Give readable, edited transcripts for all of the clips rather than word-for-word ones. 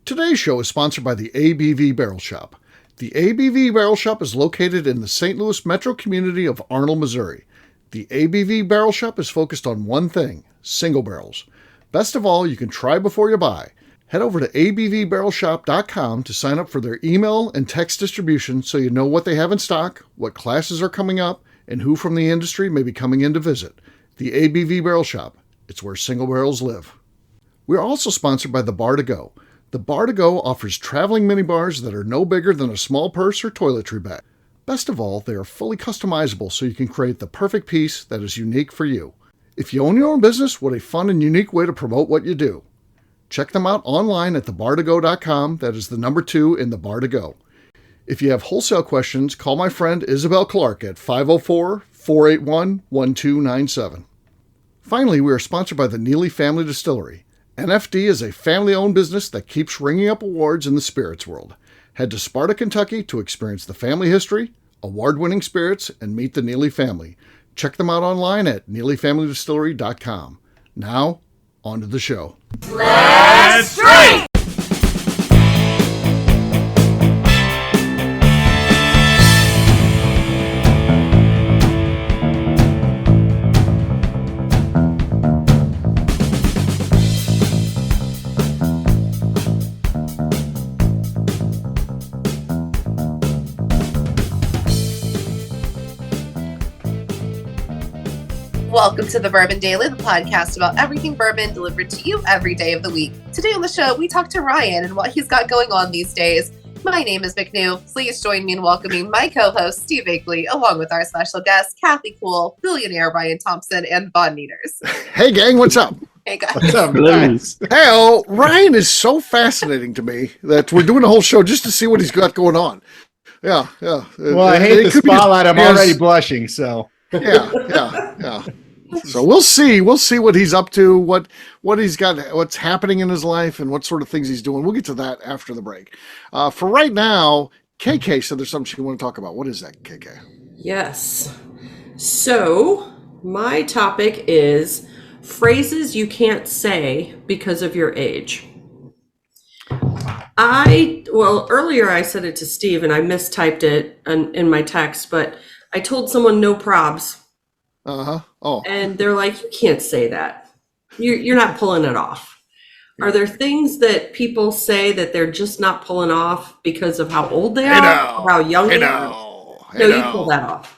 Today's show is sponsored by the ABV Barrel Shop. The ABV Barrel Shop is located in the St. Louis metro community of Arnold, Missouri. The ABV Barrel Shop is focused on one thing, single barrels. Best of all, you can try before you buy. Head over to abvbarrelshop.com to sign up for their email and text distribution so you know what they have in stock, what classes are coming up, and who from the industry may be coming in to visit. The ABV Barrel Shop. It's where single barrels live. We are also sponsored by the Bar to Go. The Bar to Go offers traveling minibars that are no bigger than a small purse or toiletry bag. Best of all, they are fully customizable so you can create the perfect piece that is unique for you. If you own your own business, what a fun and unique way to promote what you do. Check them out online at thebartogo.com. That is the number 2 in the Bar to Go. If you have wholesale questions, call my friend Isabel Clark at 504-481-1297. Finally, we are sponsored by the Neely Family Distillery. NFD is a family-owned business that keeps ringing up awards in the spirits world. Head to Sparta, Kentucky to experience the family history, award-winning spirits, and meet the Neely family. Check them out online at neelyfamilydistillery.com. Now, on to the show. Let's drink! Welcome to the Bourbon Daily, the podcast about everything bourbon delivered to you every day of the week. Today on the show, we talk to Ryan and what he's got going on these days. My name is McNew. Please join me in welcoming my co-host, Steve Akeley, along with our special guests, Kathy Cool, Billionaire Ryan Thompson, and Von Nieters. Hey, gang, what's up? Hey, guys. What's up, guys? Hey, Ryan is so fascinating to me that we're doing a whole show just to see what he's got going on. Yeah. Well, I hate the spotlight. I'm already blushing, so. Yeah. So we'll see what he's up to, what he's got, what's happening in his life, and what sort of things he's doing. We'll get to that after the break. For right now, KK said there's something you want to talk about. What is that, KK? Yes. So my topic is phrases you can't say because of your age. Earlier I said it to Steve and I mistyped it in my text, but I told someone no probs. Uh-huh. Oh. And they're like, you can't say that. You're not pulling it off. Are there things that people say that they're just not pulling off because of how old they are? Or how young they are? No, you pull that off.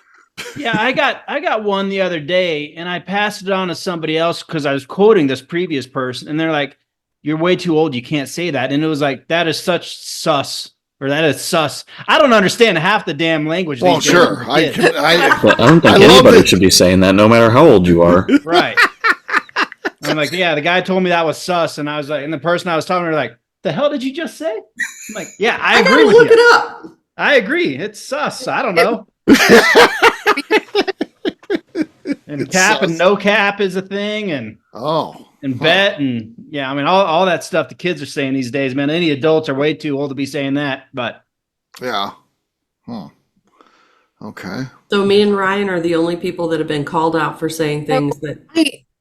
Yeah, I got one the other day and I passed it on to somebody else because I was quoting this previous person and they're like, you're way too old. You can't say that. And it was like, that is such sus. Or that is sus. I don't understand half the damn language. Well, sure. I don't think anybody should be saying that, no matter how old you are. Right. I'm like, yeah, the guy told me that was sus, and I was like, and the person I was talking to, like, the hell did you just say? I'm like, yeah, I agree with you. Look it up. I agree. It's sus. I don't know. And it's cap sus. And no cap is a thing, and bet, and yeah, I mean all that stuff the kids are saying these days, man. Any adults are way too old to be saying that, but yeah. Okay. So me and Ryan are the only people that have been called out for saying things that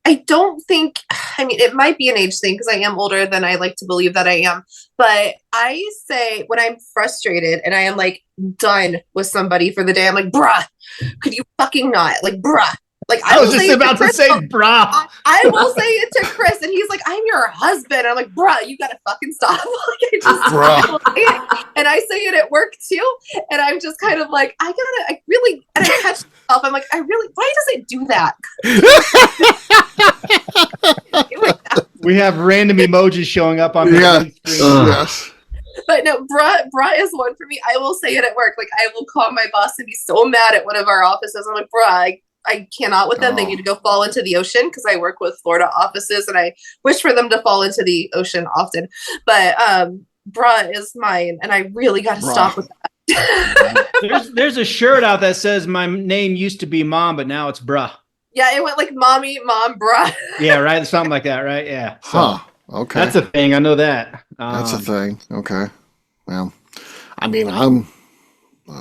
I don't think, I mean, it might be an age thing because I am older than I like to believe that I am. But I say when I'm frustrated and I am like done with somebody for the day, I'm like, bruh, could you fucking not? Like, bruh. Like I was just about to say, bruh. I will say it to Chris, and he's like, "I'm your husband." I'm like, "Bruh, you gotta fucking stop!" Bruh. And I say it at work too, and I'm just kind of like, and I catch myself. I'm like, why does it do that? We have random emojis showing up on the screen. Yes. But no, bruh is one for me. I will say it at work. Like, I will call my boss and be so mad at one of our offices. I'm like, bruh, I cannot with them. They need to go fall into the ocean because I work with Florida offices and I wish for them to fall into the ocean often. But bruh is mine, and I really got to stop with that. there's a shirt out that says my name used to be Mom, but now it's bruh. Yeah, it went like mommy, mom, bruh. Yeah, right. Something like that, right? Yeah. So, okay. That's a thing. I know that. That's a thing. Okay. Well, I mean, I'm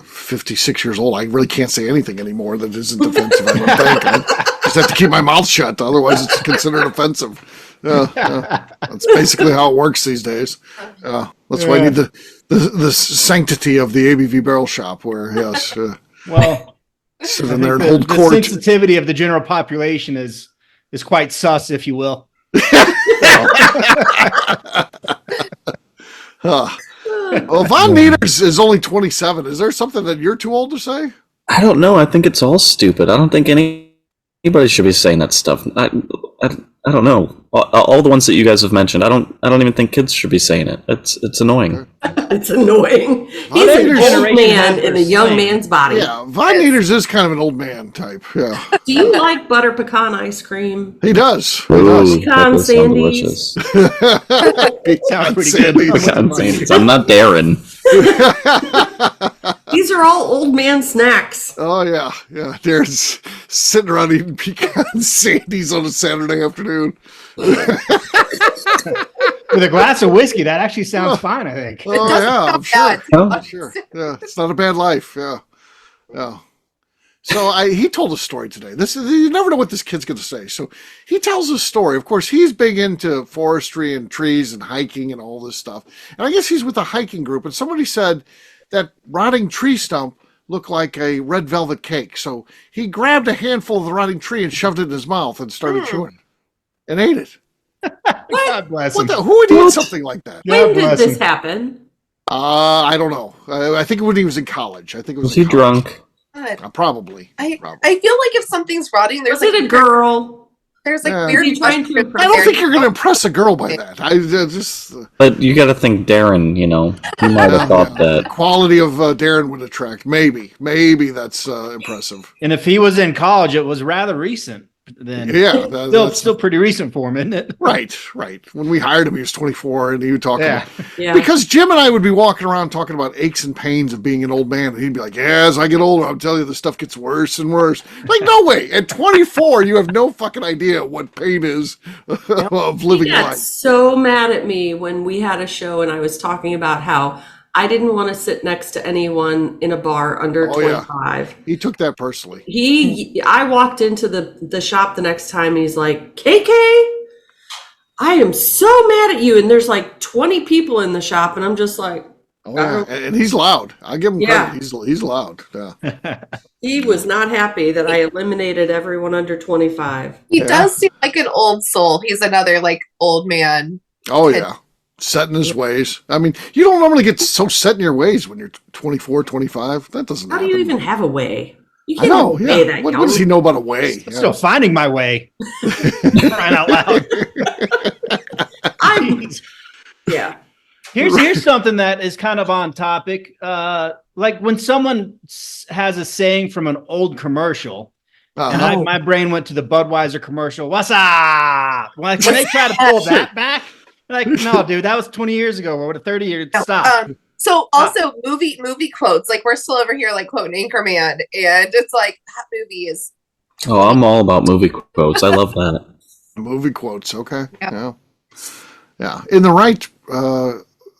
56 years old. I really can't say anything anymore that isn't offensive. I don't think. I just have to keep my mouth shut. Otherwise, it's considered offensive. That's basically how it works these days. That's why I need the sanctity of the ABV Barrel Shop, where Well, sit in there and the, hold the court. sensitivity of the general population is quite sus, if you will. Well, Von Nieters is only 27. Is there something that you're too old to say? I don't know. I think it's all stupid. I don't think anybody should be saying that stuff. I don't know. All the ones that you guys have mentioned, I don't even think kids should be saying it. It's annoying. It's annoying. He's an old man in a young man's body. Yeah, Von Nieters is kind of an old man type. Yeah. Do you like butter pecan ice cream? He does. Ooh, Pecan that does sound sandies. delicious. Sounds pretty good. Pecan sandies. I'm not Darren. These are all old man snacks. Oh yeah. Darren's sitting around eating pecan sandies on a Saturday afternoon. With a glass of whiskey, that actually sounds fine, I think. Oh yeah, I'm sure. Oh. I'm sure. Yeah, it's not a bad life. Yeah. So he told a story today. You never know what this kid's going to say. So he tells a story. Of course, he's big into forestry and trees and hiking and all this stuff. And I guess he's with a hiking group. And somebody said that rotting tree stump looked like a red velvet cake. So he grabbed a handful of the rotting tree and shoved it in his mouth and started chewing it and ate it. God bless him. Who would eat something like that? When did this happen? I don't know. I think when he was in college. I think it was. Was he drunk? Probably. I feel like if something's rotting, there's Was it a girl? There's like Yeah. weird. Is he trying to impress I don't think you're going to impress a girl by that. I just But you got to think Darren. He might have thought that. quality of Darren would attract. Maybe that's impressive. And if he was in college, it was rather recent. Then Yeah, that's still pretty recent for him, isn't it? right. When we hired him, he was 24, and he would talk about. Yeah. Because Jim and I would be walking around talking about aches and pains of being an old man, and he'd be like, "Yeah, as I get older, I'm telling you, this stuff gets worse and worse." Like, no way! At 24, you have no fucking idea what pain is of living He got life. so mad at me when we had a show and I was talking about how I didn't want to sit next to anyone in a bar under Oh, yeah. 25. He took that personally. I walked into the shop the next time and he's like, KK, I am so mad at you. And there's like 20 people in the shop and I'm just like, Oh, yeah. And he's loud. I give him Yeah. credit. He's loud. Yeah. he was not happy that I eliminated everyone under 25. He does seem like an old soul. He's another like old man. Oh, yeah. Set in his ways. I mean, you don't normally get so set in your ways when you're 24, 25. That doesn't How do happen. you even have a way? You I can't know. obey Yeah. that What young. does he know about a way? I'm still finding my way. Crying out loud. Yeah. Here's something that is kind of on topic. Like when someone has a saying from an old commercial, and my brain went to the Budweiser commercial. What's up? Like when they try to pull that back, like no, dude, that was 20 years ago or 30 years. Stop. So also movie quotes. Like we're still over here like quoting Anchorman, and it's like that movie is. Oh, I'm all about movie quotes. I love that. Movie quotes. Okay. Yeah. Yeah. In the right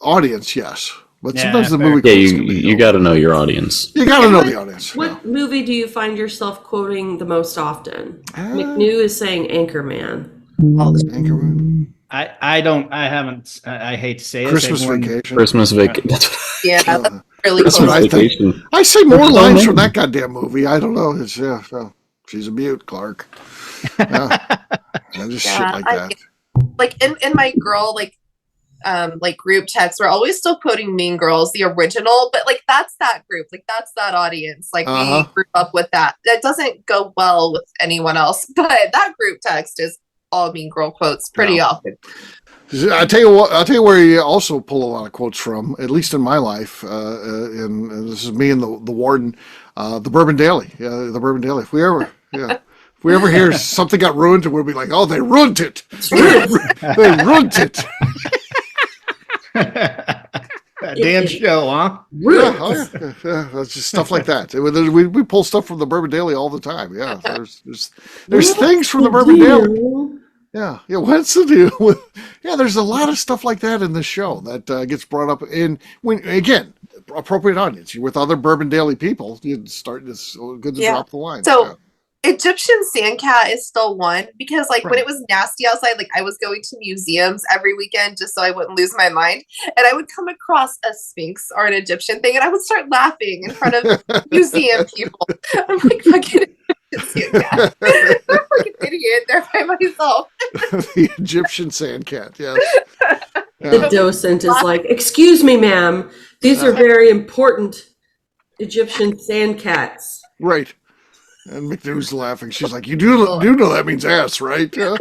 audience, yes. But Yeah, sometimes the fair. movie Yeah, quotes can be you got to know your audience. You got to know the audience. What movie do you find yourself quoting the most often? Yeah. McNew is saying Anchorman. Anchorman. I hate to say it. Christmas Say one- Vacation. Christmas vacation. Yeah, that's really That's cool. what I think. Vacation. I say more What's lines her from name? that goddamn movie. I don't know. It's she's a mute, Clark. Yeah. And just shit like that. Like in my girl like group text, we're always still quoting Mean Girls, the original, but like that's that group, like that's that audience. Like we grew up with that. That doesn't go well with anyone else, but that group text is all Mean Girl quotes pretty often. I tell you what. I'll tell you where you also pull a lot of quotes from, at least in my life. And this is me and the warden, the Bourbon Daily. Yeah, the Bourbon Daily. If we ever hear something got ruined, we'll be like, "Oh, they ruined it! They ruined it!" That damn show, huh? Yeah, that's just stuff like that. We pull stuff from the Bourbon Daily all the time. Yeah, there's things from the Bourbon Daily. Yeah. What's the deal with? Yeah, there's a lot of stuff like that in this show that gets brought up in when again appropriate audience. You're with other Bourbon Daily people. You start. It's good to drop the line. So Egyptian sandcat is still one because when it was nasty outside, I was going to museums every weekend just so I wouldn't lose my mind. And I would come across a Sphinx or an Egyptian thing and I would start laughing in front of museum people. I'm like, fucking Egyptian sandcat. I'm a fucking idiot there by myself. The Egyptian sandcat, yes. The docent is like, excuse me, ma'am. These are very important Egyptian sandcats. Right. And McNew's laughing. She's like, you do know that means ass, right? Yeah.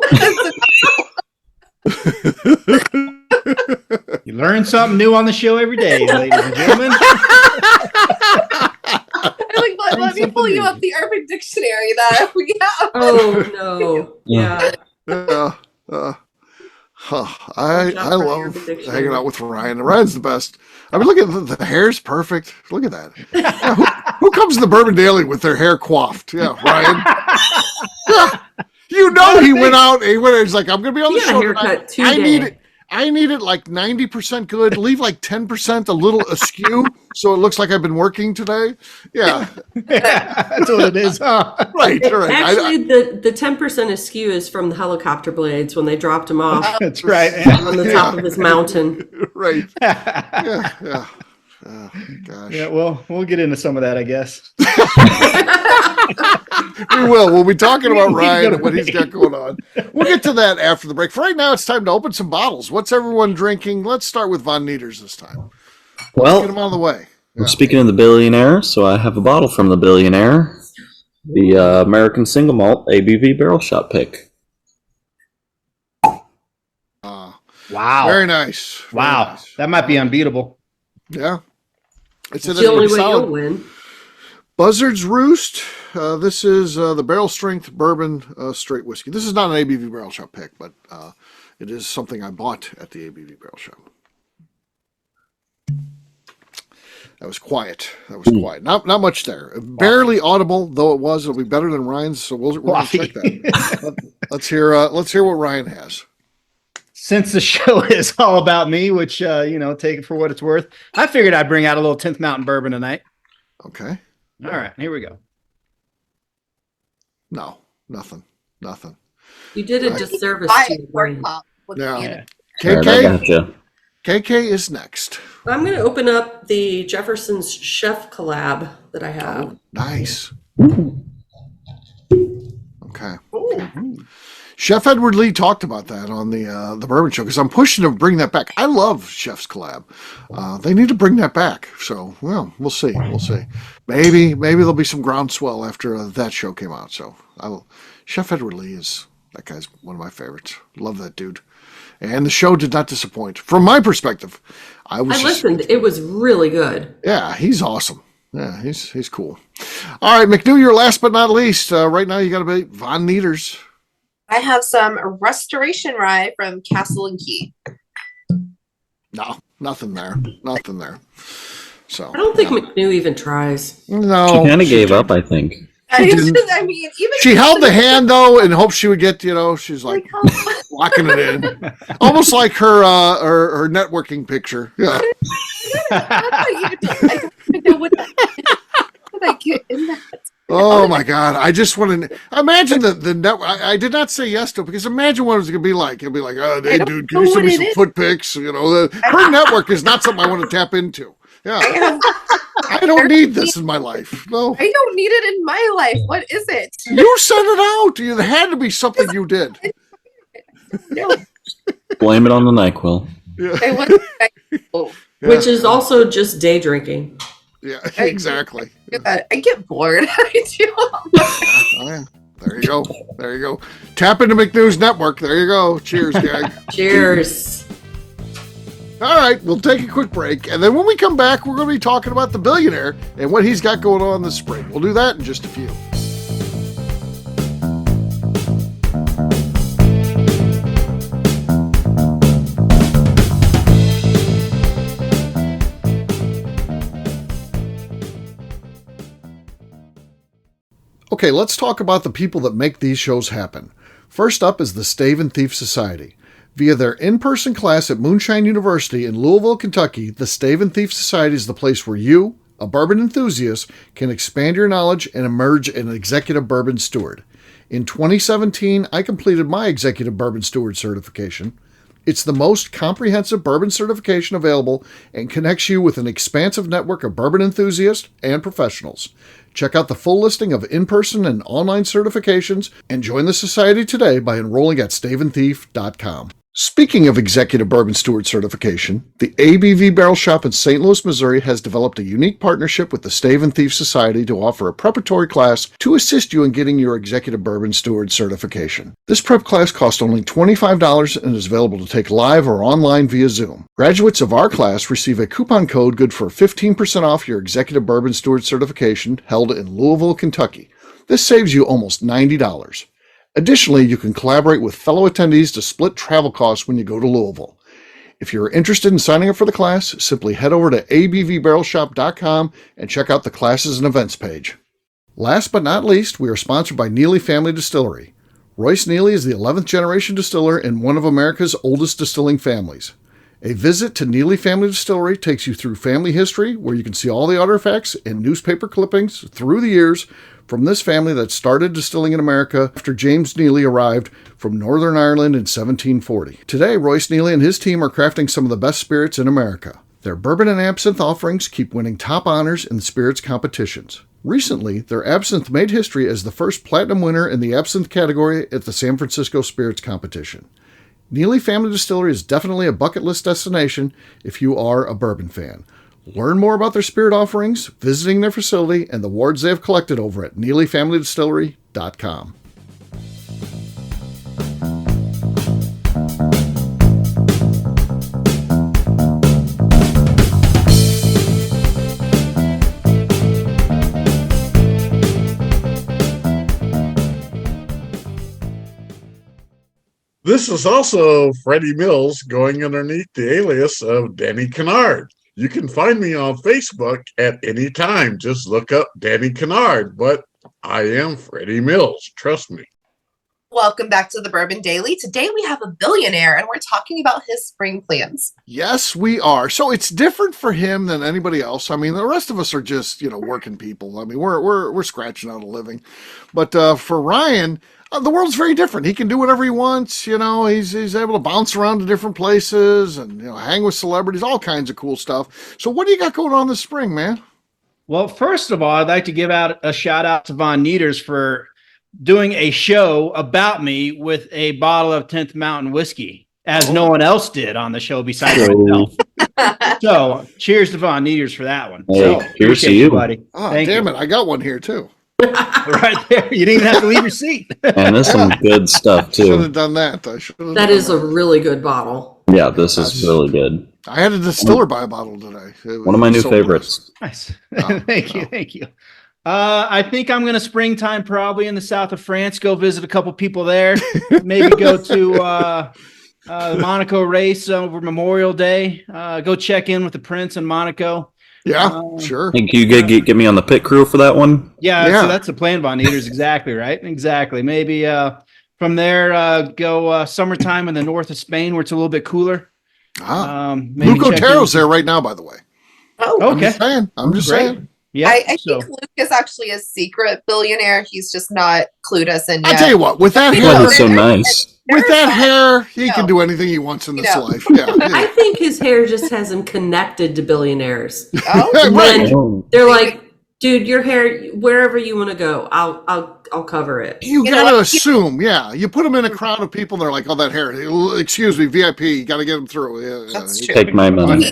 You learn something new on the show every day, ladies and gentlemen. Let me pull you up the Urban Dictionary that we have. Oh, no. Yeah. I love hanging out with Ryan. Ryan's the best. I mean, look at the hair's perfect. Look at that. Yeah, who comes to the Bourbon Daily with their hair coiffed? Yeah, Ryan. You know he went out. He's like, I'm going to be on the show tonight. I need it like 90% good. Leave like 10% a little askew so it looks like I've been working today. Yeah. That's what it is, huh? Right. Actually, the 10% askew is from the helicopter blades when they dropped him off. That's right. On the top of this mountain. Right. Yeah. Oh, gosh. Yeah, well, we'll get into some of that, I guess. We will. We'll be talking about Ryan and what he's got going on. We'll get to that after the break. For right now, it's time to open some bottles. What's everyone drinking? Let's start with Von Nieters this time. Well, get them out of the way. We're speaking of the Billionaire, so I have a bottle from the Billionaire, the American Single Malt ABV Barrel Shop pick. Wow. Very nice. Nice. That might be unbeatable. Yeah. It's the only way you'll win. Buzzard's Roost. This is the barrel strength bourbon straight whiskey. This is not an ABV Barrel Shop pick, but it is something I bought at the ABV Barrel Shop. That was quiet. Not much there. Barely audible, though it was. It'll be better than Ryan's, so we'll check that. Let's hear what Ryan has. Since the show is all about me, which, take it for what it's worth, I figured I'd bring out a little 10th Mountain Bourbon tonight. Okay. All right, here we go. No, nothing. You did a disservice to your brain. Yeah. KK is next. I'm going to open up the Jefferson's Chef collab that I have. Oh, nice. Okay. Chef Edward Lee talked about that on the Bourbon Show because I'm pushing to bring that back. I love Chef's collab. They need to bring that back. So, well, we'll see. Maybe there'll be some groundswell after that show came out. So, Chef Edward Lee that guy's one of my favorites. Love that dude. And the show did not disappoint. From my perspective, I listened. It was really good. Yeah, he's awesome. Yeah, he's cool. All right, McNew, you're last but not least. Right now, you got to be Von Nieters. I have some Restoration Rye from Castle and Key. No, nothing there. So I don't think McNew even tries. No, she kind of gave up, I think. She held the hand though, in hopes she would get. She's like locking it in, almost like her networking picture. Yeah. I don't know what I get in that. Oh my God! I just want to imagine the network. I did not say yes to it because imagine what it was going to be like. It'd be like, oh, hey, dude, can you send me some foot pics? Her network is not something I want to tap into. Yeah, I don't need this in my life. No, I don't need it in my life. What is it? You sent it out. It had to be something you did. Blame it on the NyQuil. Yeah. Which is also just day drinking. Yeah, exactly. I get bored. I do. Yeah. There you go. Tap into McNew's network. There you go. Cheers, gang. Cheers. All right, we'll take a quick break. And then when we come back, we're going to be talking about the Billionaire and what he's got going on this spring. We'll do that in just a few. Okay, let's talk about the people that make these shows happen. First up is the Stave and Thief Society. Via their in-person class at Moonshine University in Louisville, Kentucky, the Stave and Thief Society is the place where you, A bourbon enthusiast can expand your knowledge and emerge an executive bourbon steward. In 2017, I completed my executive bourbon steward certification. It's the most comprehensive bourbon certification available and connects you with an expansive network of bourbon enthusiasts and professionals. Check out the full listing of in-person and online certifications and join the society today by enrolling at staveandthief.com. Speaking of executive bourbon steward certification, the ABV Barrel Shop in St. Louis, Missouri has developed a unique partnership with the Stave and Thief Society to offer a preparatory class to assist you in getting your executive bourbon steward certification. This prep class costs only $25 and is available to take live or online via Zoom. Graduates of our class receive a coupon code good for 15% off your executive bourbon steward certification held in Louisville, Kentucky. This saves you almost $90. Additionally, you can collaborate with fellow attendees to split travel costs when you go to Louisville. If you're interested in signing up for the class, simply head over to abvbarrelshop.com and check out the classes and events page. Last but not least, we are sponsored by Neely Family Distillery. Royce Neely is the 11th generation distiller in one of America's oldest distilling families. A visit to Neely Family Distillery takes you through family history, where you can see all the artifacts and newspaper clippings through the years from this family that started distilling in America after James Neely arrived from Northern Ireland in 1740. Today, Royce Neely and his team are crafting some of the best spirits in America. Their bourbon and absinthe offerings keep winning top honors in spirits competitions. Recently, their absinthe made history as the first platinum winner in the absinthe category at the San Francisco Spirits Competition. Neely Family Distillery is definitely a bucket list destination if you are a bourbon fan. Learn more about their spirit offerings, visiting their facility, and the awards they have collected over at NeelyFamilyDistillery.com. This is also Freddie Mills going underneath the alias of Danny Kennard. You can find me on Facebook at any time. Just look up Danny Kennard, but I am Freddie Mills. Trust me. Welcome back to the Bourbon Daily. Today we have a billionaire and we're talking about his spring plans. Yes, we are. So it's different for him than anybody else. I mean, the rest of us are just, working people. I mean, we're scratching out a living. But for Ryan, the world's very different. He can do whatever he wants. He's able to bounce around to different places and, hang with celebrities, all kinds of cool stuff. So what do you got going on this spring, man? Well, first of all, I'd like to give out a shout out to Von Nieters for doing a show about me with a bottle of 10th Mountain whiskey, as no one else did on the show besides myself. So cheers to Von Nieters for that one. Hey, So, cheers to you, buddy. Oh, Thank damn you. it. I got one here, too. Right there. You didn't even have to leave your seat. And there's some good stuff Should too. have done that. That is a really good bottle. Yeah, this is really good. I had a distiller buy a bottle today. One of my new So favorites. Nice. Oh, Thank you. I think I'm going to springtime probably in the south of France, go visit a couple people there, maybe go to the Monaco race over Memorial Day, go check in with the Prince in Monaco. Yeah, sure. Hey, can you get me on the pit crew for that one? Yeah, so that's the plan, Von Nieters. Exactly, right? Exactly. Maybe from there, go summertime in the north of Spain where it's a little bit cooler. Maybe Luke check Otero's there right now, by the way. Oh, Okay. I'm just saying. Yeah, I think Luke is actually a secret billionaire. He's just not clued us in yet. I'll tell you what, with that You hair, know, Well, he's so nice. with that hair, he No. can do anything he wants in this No. life. Yeah. I think his hair just has him connected to billionaires. Oh, And Right. then they're like, dude, your hair, wherever you want to go, I'll cover it. You You know gotta what? assume, yeah. You put him in a crowd of people, they're like, "Oh, that hair. Excuse me, VIP. You got to get him through." Yeah, That's yeah. true. Take my money.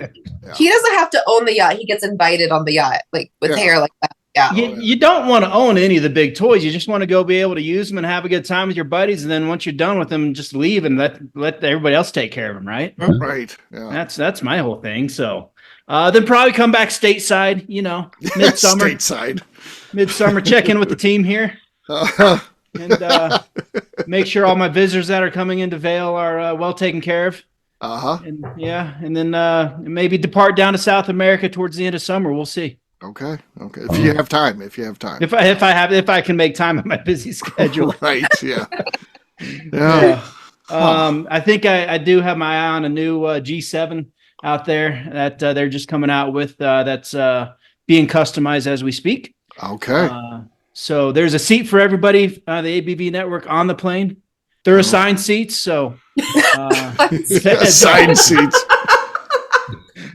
he doesn't have to own the yacht. He gets invited on the yacht, like with Yeah. hair like that. Yeah. You don't want to own any of the big toys. You just want to go be able to use them and have a good time with your buddies. And then once you're done with them, just leave and let everybody else take care of them. Right. Right. Yeah. That's my whole thing. So then probably come back stateside, midsummer, Stateside. check in with the team here and make sure all my visitors that are coming into Vail are well taken care of. And and then maybe depart down to South America towards the end of summer. We'll see. Okay. If you have time. If I can make time on my busy schedule. Right. Yeah. Yeah. I think I do have my eye on a new G7 out there that they're just coming out with. That's being customized as we speak. Okay. So there's a seat for everybody, the ABV network on the plane. They're assigned seats, so Assigned seats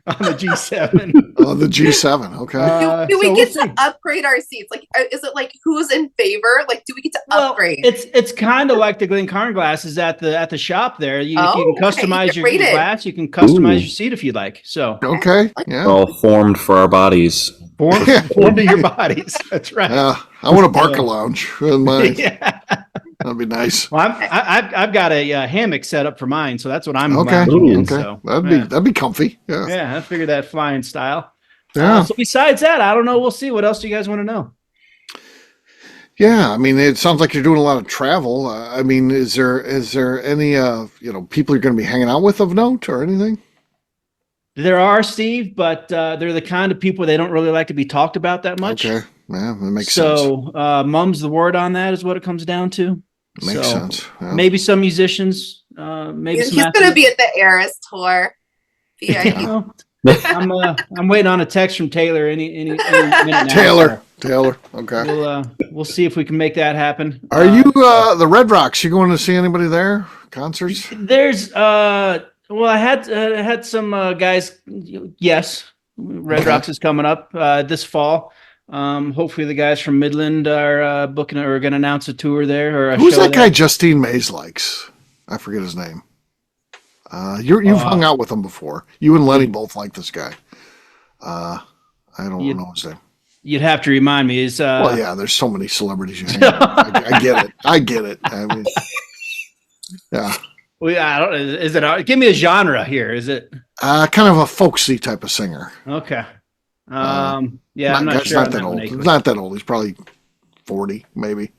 on the G7. on the G7. Okay. Do we so get we'll to see. upgrade our seats? Like, is it like who's in favor? Like, do we get to upgrade? It's kind of like the Glencairn glasses at the shop there. If you can customize your rated. glass, you can customize Ooh. your seat if you'd like. So Okay. Yeah. All formed for our bodies. form to your bodies. That's right. Yeah. I want a Barca lounge in mine. Yeah. That'd be nice. Well, I've got a hammock set up for mine, so that's what I'm Okay. lounging in. Okay. So That'd be comfy. Yeah. yeah, I figured that flying style. Yeah. So besides that, I don't know. We'll see. What else do you guys want to know? Yeah, I mean, it sounds like you're doing a lot of travel. I mean, is there any people you're going to be hanging out with of note or anything? There are, Steve, but they're the kind of people they don't really like to be talked about that much. Okay, yeah, that makes sense. So mum's the word on that is what it comes down to. Makes sense. Yeah. Maybe some musicians. Maybe He's some going to be at the Eras tour. VIP. Well, I'm waiting on a text from Taylor any minute now. Taylor. Okay. So we'll see if we can make that happen. Are you the Red Rocks? You going to see anybody there? Concerts? There's well, I had some guys. Yes, Red Okay. Rocks is coming up this fall. Hopefully the guys from Midland are booking or going to announce a tour there or a Who's show that there. guy Justine Mays likes? I forget his name. You've hung out with him before. You and Lenny both like this guy. I don't know his name. You'd have to remind me. Is Well, yeah, there's so many celebrities you hang out with. I get it. I mean, yeah. well, I don't. Is it? Give me a genre here. Is it Kind of a folksy type of singer. okay? Yeah, I'm not He's sure. not on that one, old. Nick. He's not that old. He's probably 40, maybe.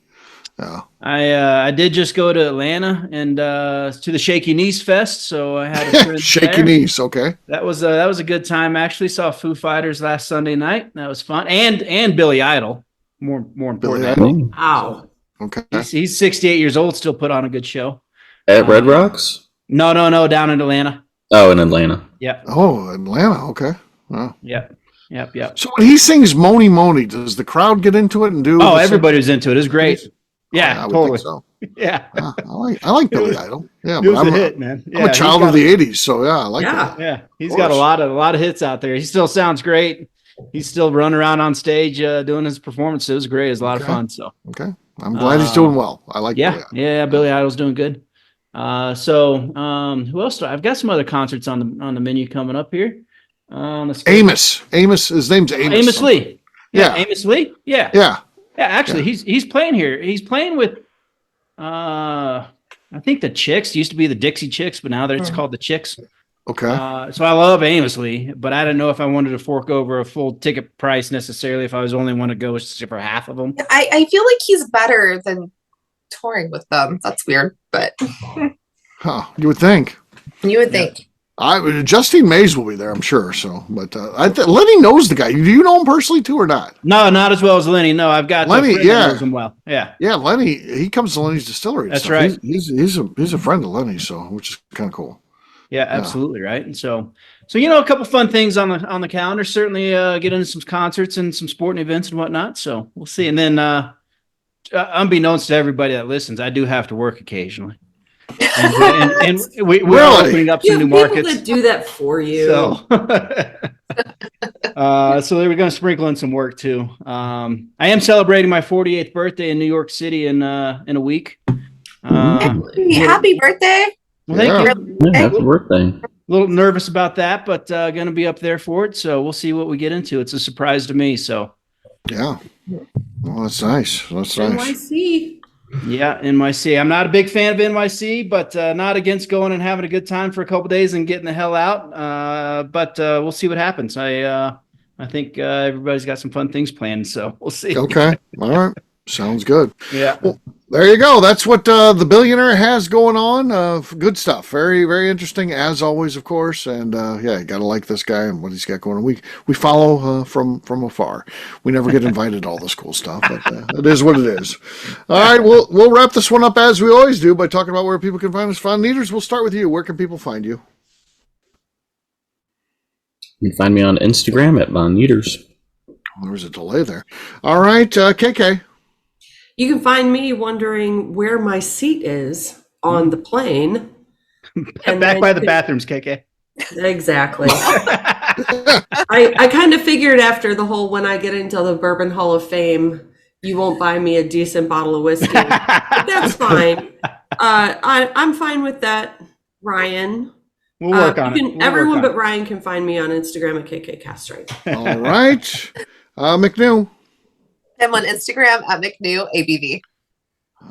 Yeah. I did just go to Atlanta and to the Shaky Knees Fest, so I had a friend Shaky there. knees. Okay. That was a good time. Actually, saw Foo Fighters last Sunday night. That was fun, and Billy Idol. More Billy important. Idol. Ow. Okay. He's 68 years old. Still put on a good show. At Red Rocks? No, down in Atlanta. Oh, in Atlanta. Yep, Oh, Atlanta. Okay. Wow. yep. So when he sings "Moni Moni," does the crowd get into it and do? Oh, the everybody was into it. It's great. Yeah, I Yeah, would totally. think so. Yeah, I like Billy Idol. Yeah, it but was I'm a hit, man. I'm a child of the '80s, so yeah, I like Yeah. that. Yeah, he's Of got a course. lot of hits out there. He still sounds great. He's still running around on stage doing his performances. It was great. It was a lot of Okay. fun. So Okay, I'm glad he's doing well. I like. yeah, Billy Idol. yeah, Billy Idol's doing good. Who else? I've got some other concerts on the menu coming up here. Let's go. Amos. His name's Amos. Amos Lee. Yeah. Amos Lee. Yeah. Yeah. Actually, he's playing here. He's playing with I think the Chicks. Used to be the Dixie Chicks, but now it's called the Chicks. Okay. So I love Amos Lee, but I didn't know if I wanted to fork over a full ticket price necessarily if I was only want to go for half of them. I feel like he's better than touring with them. That's weird, but Huh. You would think. you would think. Justine Mays will be there, I'm sure. So, but Lenny knows the guy. Do you know him personally too, or not? No, not as well as Lenny. No, I've got Lenny, a friend that yeah. knows him well. Yeah. Yeah, Lenny. He comes to Lenny's Distillery. and That's stuff. right. He's a friend of Lenny, so which is kind of cool. Yeah, absolutely right. And so a couple fun things on the calendar. Certainly get into some concerts and some sporting events and whatnot. So we'll see. And then unbeknownst to everybody that listens, I do have to work occasionally. And we're Really? opening up You some have new people markets. that do that for you. So, so they were going to sprinkle in some work too. I am celebrating my 48th birthday in New York City in a week. Happy birthday. Well, thank Yeah. you. Yeah, happy birthday. A little nervous about that, but going to be up there for it. So we'll see what we get into. It's a surprise to me. So Yeah. Well, that's nice. That's nice. NYC. yeah, NYC. I'm not a big fan of NYC, but not against going and having a good time for a couple days and getting the hell out. But we'll see what happens. I think everybody's got some fun things planned, so we'll see. Okay. All right. Sounds good. Yeah. There you go. That's what the Billionaire has going on. Good stuff. Very, very interesting as always, of course. And yeah, you gotta like this guy and what he's got going on. We follow from afar. We never get invited to all this cool stuff, but it is what it is. All right, we'll wrap this one up as we always do by talking about where people can find us. Nieters, we'll start with you. Where can people find you? You can find me on Instagram at Von Nieters. There was a delay there. All right, KK. You can find me wondering where my seat is on the plane. Back by the bathrooms, KK. Exactly. I kind of figured after the whole when I get into the Bourbon Hall of Fame, you won't buy me a decent bottle of whiskey. But that's fine. I'm fine with that, Ryan. We'll work on it. Everyone but Ryan can find me on Instagram at KKCastrate. All right. McNew. I'm on Instagram at McNew ABV.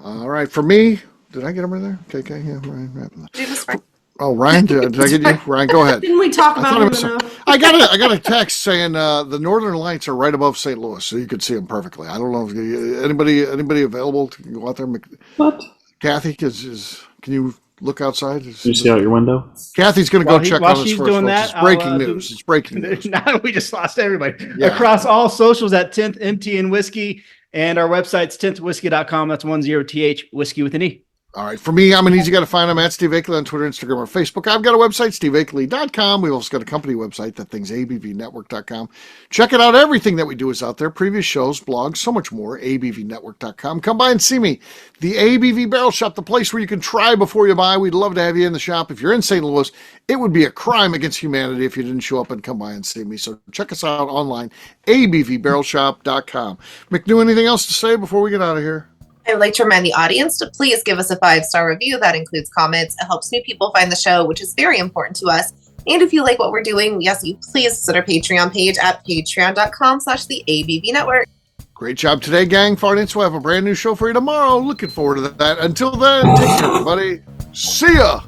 All right. For me, did I get him in there? KK? Yeah, Ryan. Jesus Christ. Oh, Ryan, did I get you? Ryan, go ahead. Didn't we talk about him enough? I got a text saying the Northern Lights are right above St. Louis, so you could see them perfectly. I don't know if anybody available to go out there. What? Kathy, can you look outside? Can you see out your window? Kathy's going to go check on us she's first. doing Folks. that, It's breaking news. It's breaking news. Now we just lost everybody. Yeah. Across all socials at 10th MT and Whiskey, and our website's 10thwhiskey.com. That's 10th whiskey with an E. All right. For me, I'm an easy guy to find. I'm at Steve Akeley on Twitter, Instagram, or Facebook. I've got a website, steveakeley.com. We've also got a company website, that thing's abvnetwork.com. Check it out. Everything that we do is out there. Previous shows, blogs, so much more, abvnetwork.com. Come by and see me. The ABV Barrel Shop, the place where you can try before you buy. We'd love to have you in the shop. If you're in St. Louis, it would be a crime against humanity if you didn't show up and come by and see me. So check us out online, abvbarrelshop.com. McNew, anything else to say before we get out of here? I would like to remind the audience to please give us a 5-star review. That includes comments. It helps new people find the show, which is very important to us. And if you like what we're doing, we ask you please visit our Patreon page at patreon.com/the ABV Network. Great job today, gang. Farnance will have a brand new show for you tomorrow. Looking forward to that. Until then, take care, everybody. See ya.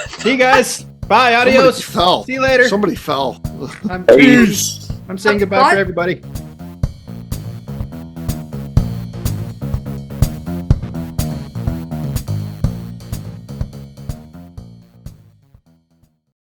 See you guys. Bye. Adios. Somebody fell. See you later. Somebody fell. I'm saying goodbye for everybody.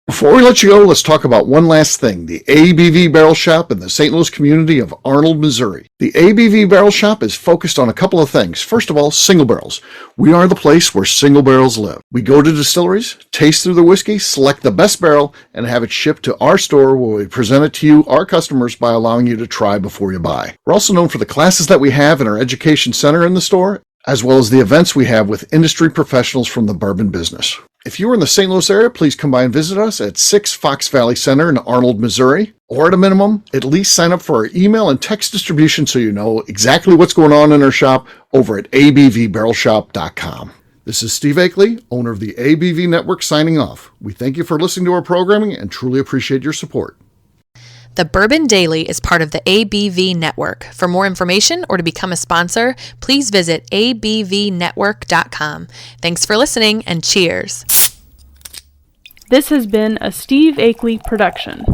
Before we let you go, let's talk about one last thing. The ABV Barrel Shop in the St. Louis community of Arnold, Missouri. The ABV Barrel Shop is focused on a couple of things. First of all, single barrels. We are the place where single barrels live. We go to distilleries, taste through the whiskey, select the best barrel, and have it shipped to our store where we present it to you, our customers, by allowing you to try before you buy. We're also known for the classes that we have in our education center in the store, as well as the events we have with industry professionals from the bourbon business. If you are in the St. Louis area, please come by and visit us at 6 Fox Valley Center in Arnold, Missouri. Or at a minimum, at least sign up for our email and text distribution so you know exactly what's going on in our shop over at abvbarrelshop.com. This is Steve Akeley, owner of the ABV Network, signing off. We thank you for listening to our programming and truly appreciate your support. The Bourbon Daily is part of the ABV Network. For more information or to become a sponsor, please visit abvnetwork.com. Thanks for listening and cheers. This has been a Steve Akeley production.